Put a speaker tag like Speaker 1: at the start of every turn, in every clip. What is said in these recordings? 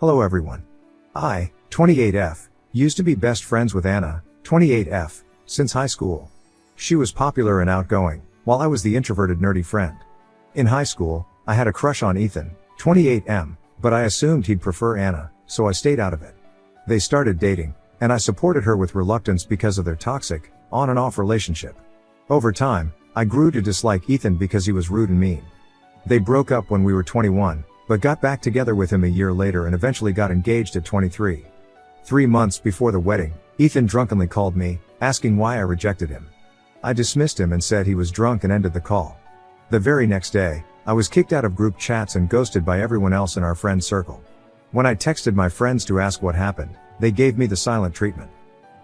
Speaker 1: Hello everyone. I, 28F, used to be best friends with Anna, 28F, since high school. She was popular and outgoing, while I was the introverted nerdy friend. In high school, I had a crush on Ethan, 28M, but I assumed he'd prefer Anna, so I stayed out of it. They started dating, and I supported her with reluctance because of their toxic, on and off relationship. Over time, I grew to dislike Ethan because he was rude and mean. They broke up when we were 21, but got back together with him a year later and eventually got engaged at 23. 3 months before the wedding, Ethan drunkenly called me, asking why I rejected him. I dismissed him and said he was drunk and ended the call. The very next day, I was kicked out of group chats and ghosted by everyone else in our friend circle. When I texted my friends to ask what happened, they gave me the silent treatment.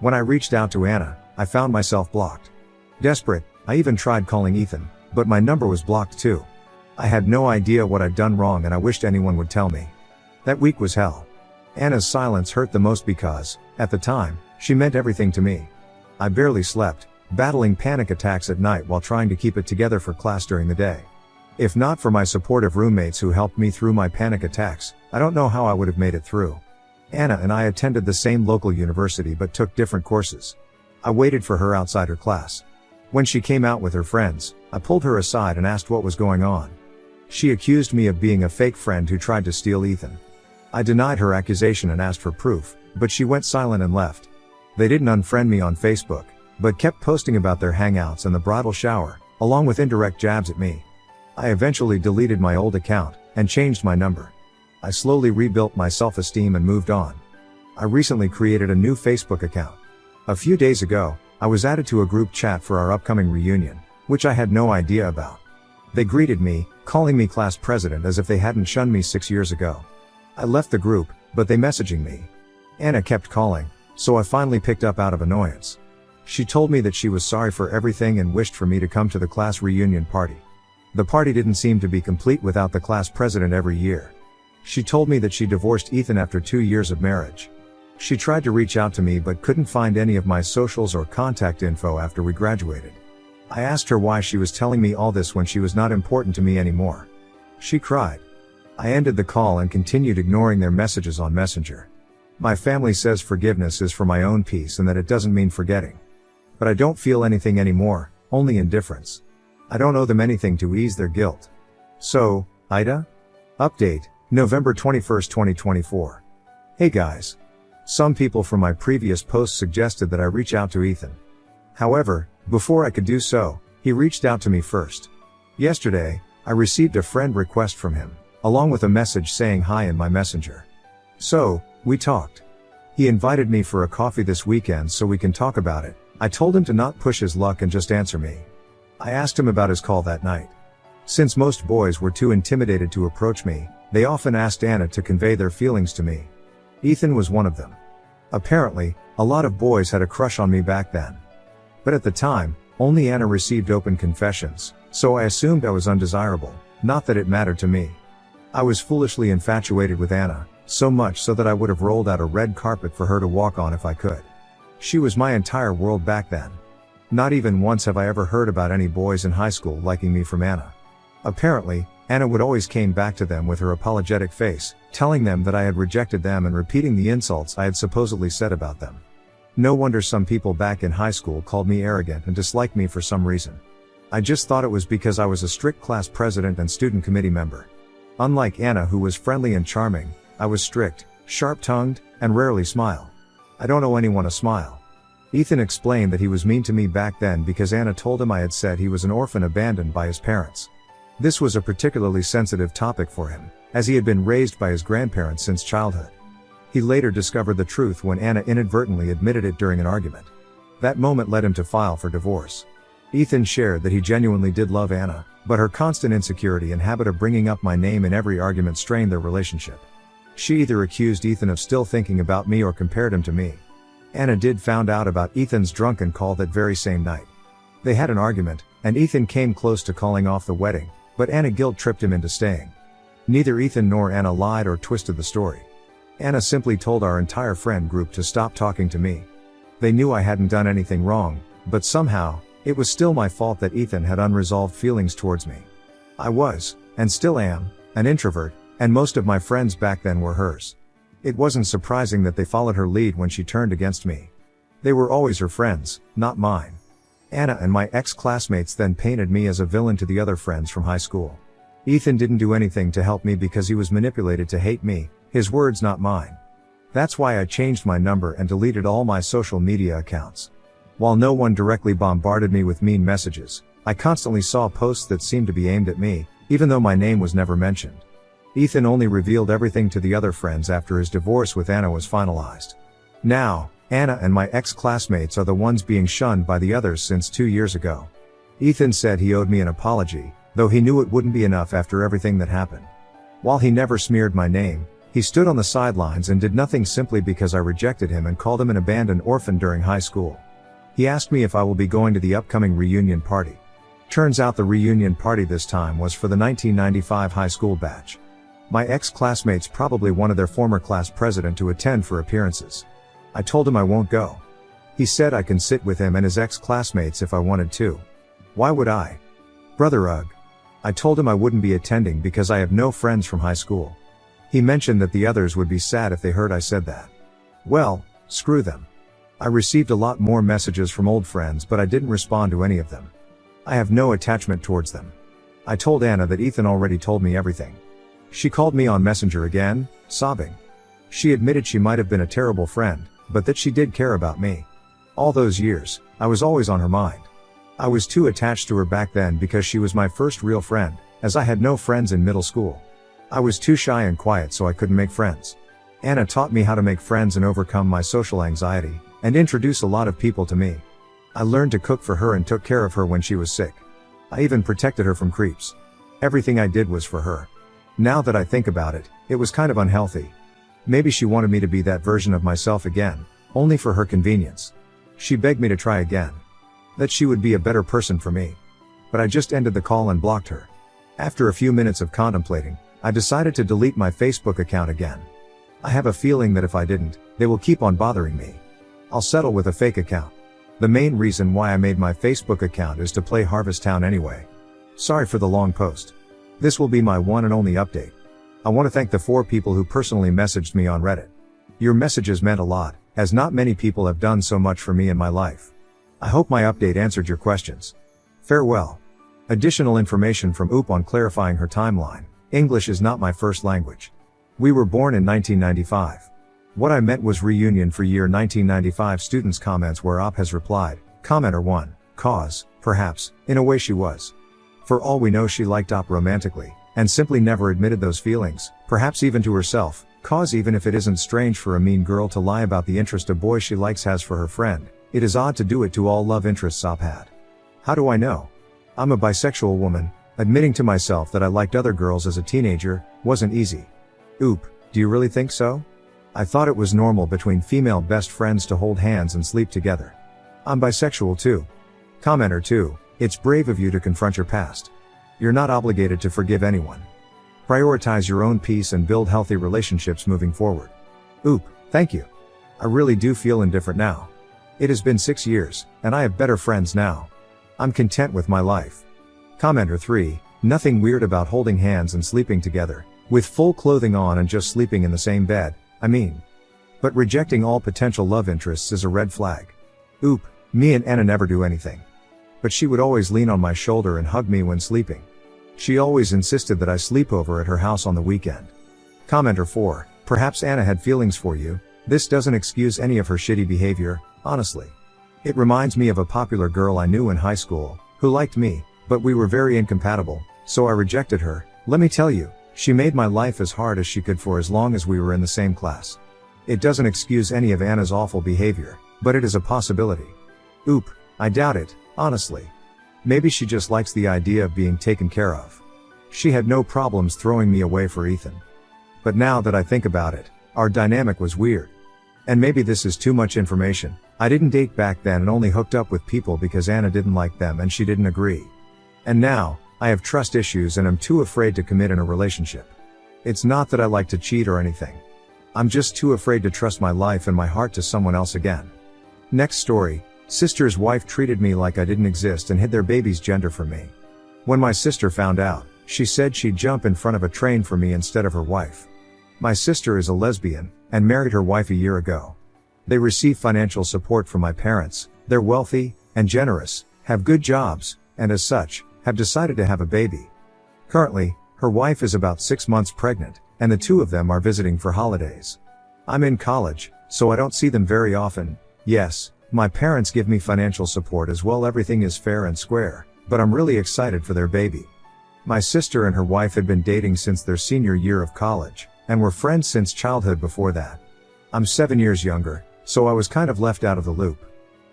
Speaker 1: When I reached out to Anna, I found myself blocked. Desperate, I even tried calling Ethan, but my number was blocked too. I had no idea what I'd done wrong and I wished anyone would tell me. That week was hell. Anna's silence hurt the most because, at the time, she meant everything to me. I barely slept, battling panic attacks at night while trying to keep it together for class during the day. If not for my supportive roommates who helped me through my panic attacks, I don't know how I would have made it through. Anna and I attended the same local university but took different courses. I waited for her outside her class. When she came out with her friends, I pulled her aside and asked what was going on. She accused me of being a fake friend who tried to steal Ethan. I denied her accusation and asked for proof, but she went silent and left. They didn't unfriend me on Facebook, but kept posting about their hangouts and the bridal shower, along with indirect jabs at me. I eventually deleted my old account, and changed my number. I slowly rebuilt my self-esteem and moved on. I recently created a new Facebook account. A few days ago, I was added to a group chat for our upcoming reunion, which I had no idea about. They greeted me, calling me class president as if they hadn't shunned me 6 years ago. I left the group, but they messaging me. Anna kept calling, so I finally picked up out of annoyance. She told me that she was sorry for everything and wished for me to come to the class reunion party. The party didn't seem to be complete without the class president every year. She told me that she divorced Ethan after 2 years of marriage. She tried to reach out to me but couldn't find any of my socials or contact info after we graduated. I asked her why she was telling me all this when she was not important to me anymore. She cried. I ended the call and continued ignoring their messages on Messenger. My family says forgiveness is for my own peace and that it doesn't mean forgetting. But I don't feel anything anymore, only indifference. I don't owe them anything to ease their guilt. So, Ida? Update, November 21, 2024. Hey guys. Some people from my previous post suggested that I reach out to Ethan. However, before I could do so, he reached out to me first. Yesterday, I received a friend request from him, along with a message saying hi in my messenger. So, we talked. He invited me for a coffee this weekend so we can talk about it. I told him to not push his luck and just answer me. I asked him about his call that night. Since most boys were too intimidated to approach me, they often asked Anna to convey their feelings to me. Ethan was one of them. Apparently, a lot of boys had a crush on me back then. But at the time, only Anna received open confessions, so I assumed I was undesirable, not that it mattered to me. I was foolishly infatuated with Anna, so much so that I would have rolled out a red carpet for her to walk on if I could. She was my entire world back then. Not even once have I ever heard about any boys in high school liking me from Anna. Apparently, Anna would always came back to them with her apologetic face, telling them that I had rejected them and repeating the insults I had supposedly said about them. No wonder some people back in high school called me arrogant and disliked me for some reason. I just thought it was because I was a strict class president and student committee member. Unlike Anna, who was friendly and charming, I was strict, sharp-tongued, and rarely smile. I don't owe anyone a smile. Ethan explained that he was mean to me back then because Anna told him I had said he was an orphan abandoned by his parents. This was a particularly sensitive topic for him, as he had been raised by his grandparents since childhood. He later discovered the truth when Anna inadvertently admitted it during an argument. That moment led him to file for divorce. Ethan shared that he genuinely did love Anna, but her constant insecurity and habit of bringing up my name in every argument strained their relationship. She either accused Ethan of still thinking about me or compared him to me. Anna did found out about Ethan's drunken call that very same night. They had an argument, and Ethan came close to calling off the wedding, but Anna guilt-tripped him into staying. Neither Ethan nor Anna lied or twisted the story. Anna simply told our entire friend group to stop talking to me. They knew I hadn't done anything wrong, but somehow, it was still my fault that Ethan had unresolved feelings towards me. I was, and still am, an introvert, and most of my friends back then were hers. It wasn't surprising that they followed her lead when she turned against me. They were always her friends, not mine. Anna and my ex-classmates then painted me as a villain to the other friends from high school. Ethan didn't do anything to help me because he was manipulated to hate me, his words not mine. That's why I changed my number and deleted all my social media accounts. While no one directly bombarded me with mean messages, I constantly saw posts that seemed to be aimed at me, even though my name was never mentioned. Ethan only revealed everything to the other friends after his divorce with Anna was finalized. Now, Anna and my ex-classmates are the ones being shunned by the others since 2 years ago. Ethan said he owed me an apology, though he knew it wouldn't be enough after everything that happened. While he never smeared my name, he stood on the sidelines and did nothing simply because I rejected him and called him an abandoned orphan during high school. He asked me if I will be going to the upcoming reunion party. Turns out the reunion party this time was for the 1995 high school batch. My ex-classmates probably wanted their former class president to attend for appearances. I told him I won't go. He said I can sit with him and his ex-classmates if I wanted to. Why would I? Brother ugh. I told him I wouldn't be attending because I have no friends from high school. He mentioned that the others would be sad if they heard I said that. Well, screw them. I received a lot more messages from old friends but I didn't respond to any of them. I have no attachment towards them. I told Anna that Ethan already told me everything. She called me on Messenger again, sobbing. She admitted she might have been a terrible friend, but that she did care about me. All those years, I was always on her mind. I was too attached to her back then because she was my first real friend, as I had no friends in middle school. I was too shy and quiet so I couldn't make friends. Anna taught me how to make friends and overcome my social anxiety, and introduce a lot of people to me. I learned to cook for her and took care of her when she was sick. I even protected her from creeps. Everything I did was for her. Now that I think about it, it was kind of unhealthy. Maybe she wanted me to be that version of myself again, only for her convenience. She begged me to try again. That she would be a better person for me. But I just ended the call and blocked her. After a few minutes of contemplating, I decided to delete my Facebook account again. I have a feeling that if I didn't, they will keep on bothering me. I'll settle with a fake account. The main reason why I made my Facebook account is to play Harvest Town anyway. Sorry for the long post. This will be my one and only update. I want to thank the 4 people who personally messaged me on Reddit. Your messages meant a lot, as not many people have done so much for me in my life. I hope my update answered your questions. Farewell. Additional information from Oop on clarifying her timeline. English is not my first language. We were born in 1995. What I meant was reunion for year 1995 students' comments where Op has replied, commenter 1, cause, perhaps, in a way she was. For all we know she liked Op romantically, and simply never admitted those feelings, perhaps even to herself, cause even if it isn't strange for a mean girl to lie about the interest a boy she likes has for her friend, it is odd to do it to all love interests Op had. How do I know? I'm a bisexual woman, admitting to myself that I liked other girls as a teenager, wasn't easy. Oop, do you really think so? I thought it was normal between female best friends to hold hands and sleep together. I'm bisexual too. Commenter 2, it's brave of you to confront your past. You're not obligated to forgive anyone. Prioritize your own peace and build healthy relationships moving forward. Oop, thank you. I really do feel indifferent now. It has been 6 years, and I have better friends now. I'm content with my life. Commenter 3, nothing weird about holding hands and sleeping together, with full clothing on and just sleeping in the same bed, I mean. But rejecting all potential love interests is a red flag. Oop, me and Anna never do anything. But she would always lean on my shoulder and hug me when sleeping. She always insisted that I sleep over at her house on the weekend. Commenter 4, perhaps Anna had feelings for you. This doesn't excuse any of her shitty behavior, honestly. It reminds me of a popular girl I knew in high school, who liked me, but we were very incompatible, so I rejected her. Let me tell you, she made my life as hard as she could for as long as we were in the same class. It doesn't excuse any of Anna's awful behavior, but it is a possibility. Oop, I doubt it, honestly. Maybe she just likes the idea of being taken care of. She had no problems throwing me away for Ethan. But now that I think about it, our dynamic was weird. And maybe this is too much information. I didn't date back then and only hooked up with people because Anna didn't like them and she didn't agree. And now, I have trust issues and am too afraid to commit in a relationship. It's not that I like to cheat or anything. I'm just too afraid to trust my life and my heart to someone else again. Next story, sister's wife treated me like I didn't exist and hid their baby's gender from me. When my sister found out, she said she'd jump in front of a train for me instead of her wife. My sister is a lesbian, and married her wife a year ago. They receive financial support from my parents, they're wealthy, and generous, have good jobs, and as such, have decided to have a baby. Currently, her wife is about 6 months pregnant, and the two of them are visiting for holidays. I'm in college, so I don't see them very often. Yes, my parents give me financial support as well, everything is fair and square, but I'm really excited for their baby. My sister and her wife had been dating since their senior year of college, and were friends since childhood before that. I'm 7 years younger, so I was kind of left out of the loop.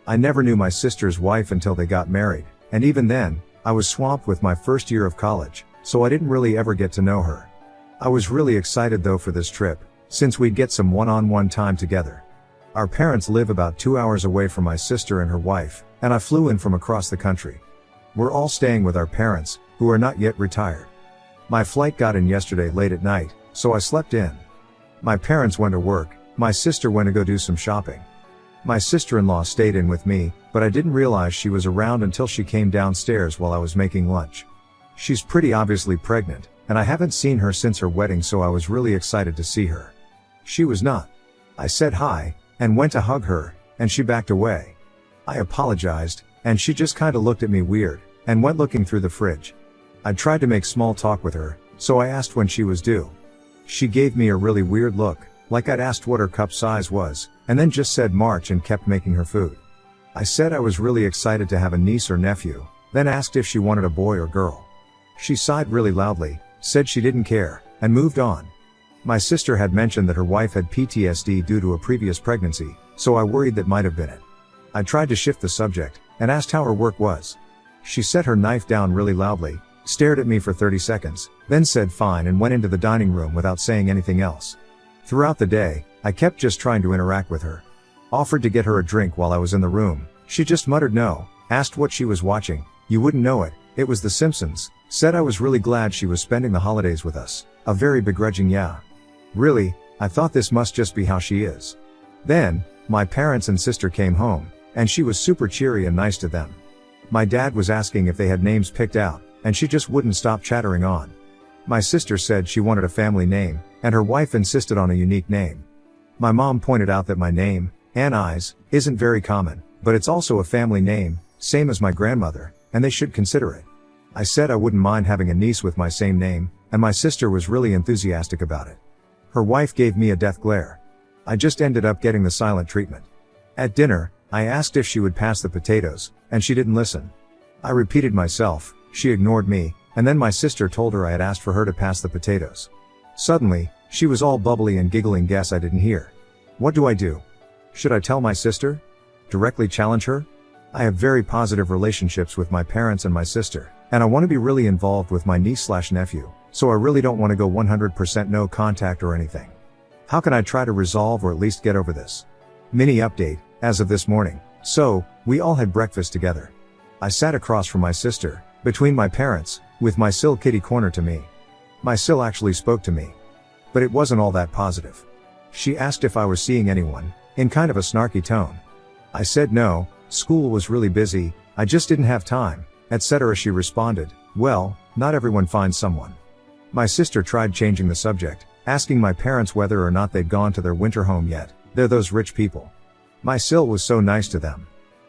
Speaker 1: I never knew my sister's wife until they got married, and even then, I was swamped with my first year of college, so I didn't really ever get to know her. I was really excited though for this trip, since we'd get some one-on-one time together. Our parents live about 2 hours away from my sister and her wife, and I flew in from across the country. We're all staying with our parents, who are not yet retired. My flight got in yesterday late at night, so I slept in. My parents went to work, my sister went to go do some shopping. My sister-in-law stayed in with me, but I didn't realize she was around until she came downstairs while I was making lunch. She's pretty obviously pregnant, and I haven't seen her since her wedding, so I was really excited to see her. She was not. I said hi, and went to hug her, and she backed away. I apologized, and she just kinda looked at me weird, and went looking through the fridge. I tried to make small talk with her, so I asked when she was due. She gave me a really weird look, like I'd asked what her cup size was, and then just said March and kept making her food. I said I was really excited to have a niece or nephew, then asked if she wanted a boy or girl. She sighed really loudly, said she didn't care, and moved on. My sister had mentioned that her wife had PTSD due to a previous pregnancy, so I worried that might have been it. I tried to shift the subject, and asked how her work was. She set her knife down really loudly, stared at me for 30 seconds, then said fine and went into the dining room without saying anything else. Throughout the day, I kept just trying to interact with her. Offered to get her a drink while I was in the room, she just muttered no, asked what she was watching, you wouldn't know it, it was The Simpsons, said I was really glad she was spending the holidays with us, a very begrudging yeah. Really, I thought this must just be how she is. Then, my parents and sister came home, and she was super cheery and nice to them. My dad was asking if they had names picked out, and she just wouldn't stop chattering on. My sister said she wanted a family name, and her wife insisted on a unique name. My mom pointed out that my name, Anais, isn't very common, but it's also a family name, same as my grandmother, and they should consider it. I said I wouldn't mind having a niece with my same name, and my sister was really enthusiastic about it. Her wife gave me a death glare. I just ended up getting the silent treatment. At dinner, I asked if she would pass the potatoes, and she didn't listen. I repeated myself, she ignored me, and then my sister told her I had asked for her to pass the potatoes. Suddenly, she was all bubbly and giggling. Guess I didn't hear. What do I do? Should I tell my sister? Directly challenge her? I have very positive relationships with my parents and my sister, and I want to be really involved with my niece/nephew, so I really don't want to go 100% no contact or anything. How can I try to resolve or at least get over this? Mini update, as of this morning. So, we all had breakfast together. I sat across from my sister, between my parents, with my Sil kitty corner to me. My Sil actually spoke to me. But it wasn't all that positive. She asked if I was seeing anyone, in kind of a snarky tone. I said no, school was really busy, I just didn't have time, etc. She responded, well, not everyone finds someone. My sister tried changing the subject, asking my parents whether or not they'd gone to their winter home yet. They're those rich people. My Sil was so nice to them.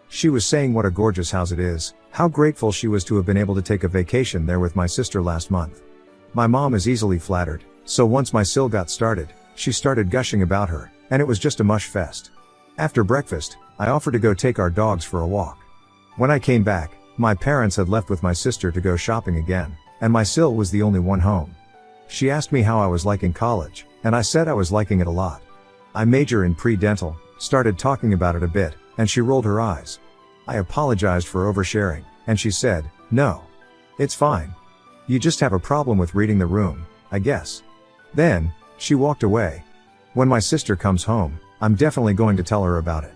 Speaker 1: She was saying what a gorgeous house it is, how grateful she was to have been able to take a vacation there with my sister last month. My mom is easily flattered, so once my Sil got started, she started gushing about her, and it was just a mush fest. After breakfast, I offered to go take our dogs for a walk. When I came back, my parents had left with my sister to go shopping again, and my Sil was the only one home. She asked me how I was liking college, and I said I was liking it a lot. I major in pre-dental, started talking about it a bit, and she rolled her eyes. I apologized for oversharing, and she said, no. It's fine. You just have a problem with reading the room, I guess. Then, she walked away. When my sister comes home, I'm definitely going to tell her about it.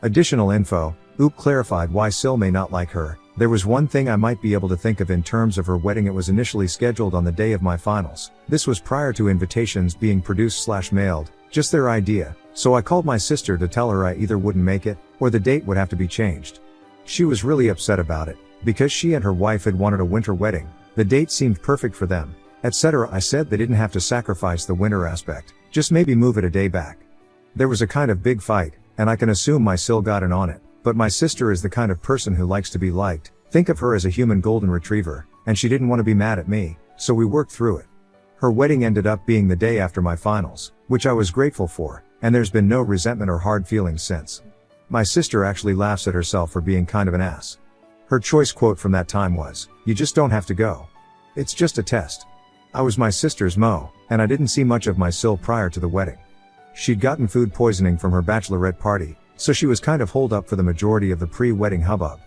Speaker 1: Additional info, Oop clarified why Sil may not like her. There was one thing I might be able to think of in terms of her wedding. It was initially scheduled on the day of my finals. This was prior to invitations being produced/mailed, just their idea, so I called my sister to tell her I either wouldn't make it, or the date would have to be changed. She was really upset about it, because she and her wife had wanted a winter wedding, the date seemed perfect for them, etc. I said they didn't have to sacrifice the winter aspect, just maybe move it a day back. There was a kind of big fight, and I can assume my sil got in on it, but my sister is the kind of person who likes to be liked. Think of her as a human golden retriever, and she didn't want to be mad at me, so we worked through it. Her wedding ended up being the day after my finals, which I was grateful for, and there's been no resentment or hard feelings since. My sister actually laughs at herself for being kind of an ass. Her choice quote from that time was, "You just don't have to go. It's just a test." I was my sister's Mo, and I didn't see much of my sil prior to the wedding. She'd gotten food poisoning from her bachelorette party, so she was kind of holed up for the majority of the pre-wedding hubbub.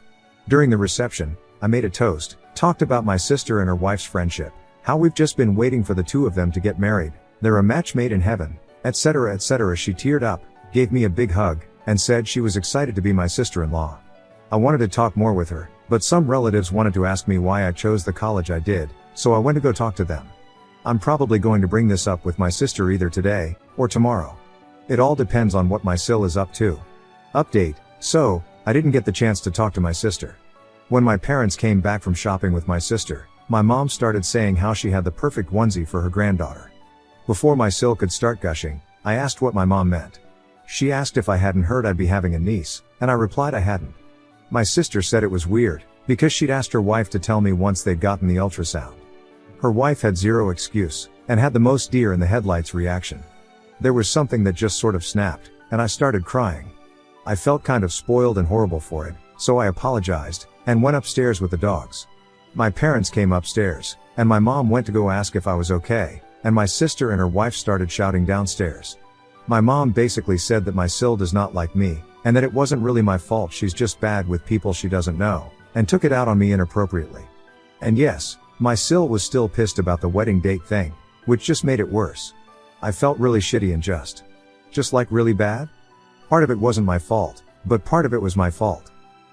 Speaker 1: During the reception, I made a toast, talked about my sister and her wife's friendship, how we've just been waiting for the two of them to get married, they're a match made in heaven, etc. etc. She teared up, gave me a big hug, and said she was excited to be my sister-in-law. I wanted to talk more with her, but some relatives wanted to ask me why I chose the college I did, so I went to go talk to them. I'm probably going to bring this up with my sister either today, or tomorrow. It all depends on what my sil is up to. Update: so, I didn't get the chance to talk to my sister. When my parents came back from shopping with my sister, my mom started saying how she had the perfect onesie for her granddaughter. Before my sil could start gushing, I asked what my mom meant. She asked if I hadn't heard I'd be having a niece, and I replied I hadn't. My sister said it was weird, because she'd asked her wife to tell me once they'd gotten the ultrasound. Her wife had zero excuse, and had the most deer in the headlights reaction. There was something that just sort of snapped, and I started crying. I felt kind of spoiled and horrible for it, so I apologized, and went upstairs with the dogs. My parents came upstairs, and my mom went to go ask if I was okay, and my sister and her wife started shouting downstairs. My mom basically said that my sil does not like me, and that it wasn't really my fault, she's just bad with people she doesn't know, and took it out on me inappropriately. And yes, my sil was still pissed about the wedding date thing, which just made it worse. I felt really shitty and just like really bad. Part of it wasn't my fault, but part of it was my fault.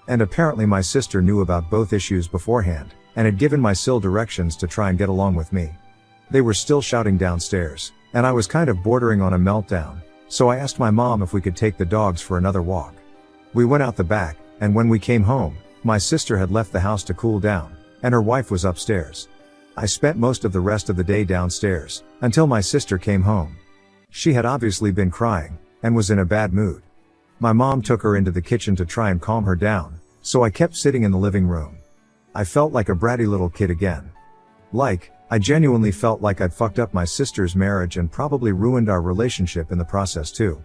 Speaker 1: And apparently my sister knew about both issues beforehand, and had given my sil directions to try and get along with me. They were still shouting downstairs, and I was kind of bordering on a meltdown, so I asked my mom if we could take the dogs for another walk. We went out the back, and when we came home, my sister had left the house to cool down, and her wife was upstairs. I spent most of the rest of the day downstairs, until my sister came home. She had obviously been crying, and was in a bad mood. My mom took her into the kitchen to try and calm her down, so I kept sitting in the living room. I felt like a bratty little kid again. I genuinely felt like I'd fucked up my sister's marriage and probably ruined our relationship in the process too.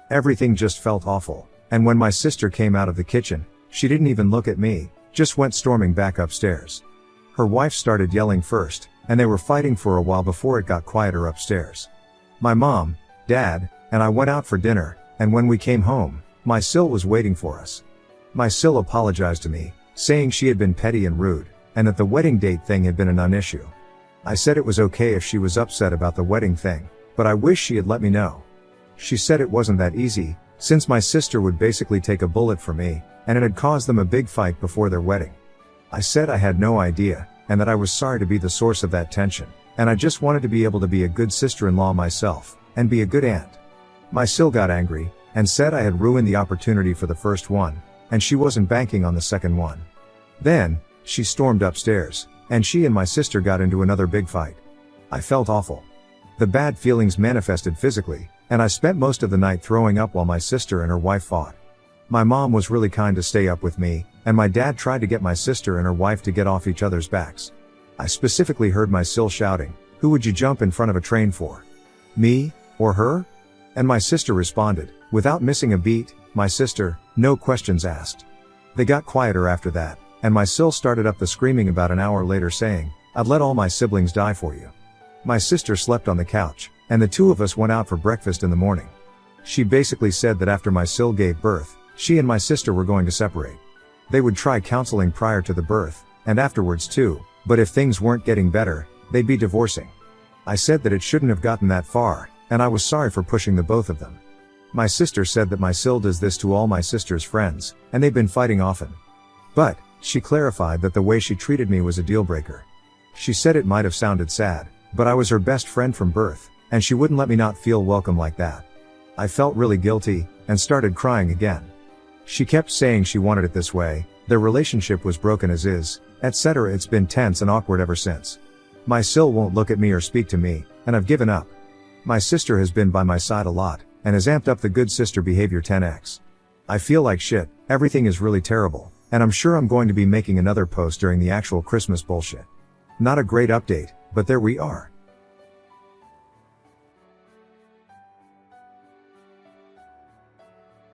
Speaker 1: Everything just felt awful, and when my sister came out of the kitchen, she didn't even look at me, just went storming back upstairs. Her wife started yelling first, and they were fighting for a while before it got quieter upstairs. My mom, dad, and I went out for dinner, and when we came home, my sil was waiting for us. My sil apologized to me, saying she had been petty and rude, and that the wedding date thing had been a non-issue. I said it was okay if she was upset about the wedding thing, but I wish she had let me know. She said it wasn't that easy, since my sister would basically take a bullet for me, and it had caused them a big fight before their wedding. I said I had no idea, and that I was sorry to be the source of that tension, and I just wanted to be able to be a good sister-in-law myself, and be a good aunt. My sil got angry, and said I had ruined the opportunity for the first one, and she wasn't banking on the second one. Then, she stormed upstairs, and she and my sister got into another big fight. I felt awful. The bad feelings manifested physically, and I spent most of the night throwing up while my sister and her wife fought. My mom was really kind to stay up with me, and my dad tried to get my sister and her wife to get off each other's backs. I specifically heard my sil shouting, "Who would you jump in front of a train for? Me, or her?" And my sister responded, without missing a beat, "My sister, no questions asked." They got quieter after that, and my sil started up the screaming about an hour later saying, "I'd let all my siblings die for you." My sister slept on the couch, and the two of us went out for breakfast in the morning. She basically said that after my sil gave birth, she and my sister were going to separate. They would try counseling prior to the birth, and afterwards too, but if things weren't getting better, they'd be divorcing. I said that it shouldn't have gotten that far, and I was sorry for pushing the both of them. My sister said that my sil does this to all my sister's friends, and they've been fighting often. But, she clarified that the way she treated me was a deal breaker. She said it might have sounded sad, but I was her best friend from birth, and she wouldn't let me not feel welcome like that. I felt really guilty, and started crying again. She kept saying she wanted it this way, their relationship was broken as is, etc. It's been tense and awkward ever since. My sil won't look at me or speak to me, and I've given up. My sister has been by my side a lot, and has amped up the good sister behavior 10x. I feel like shit, everything is really terrible, and I'm sure I'm going to be making another post during the actual Christmas bullshit. Not a great update, but there we are.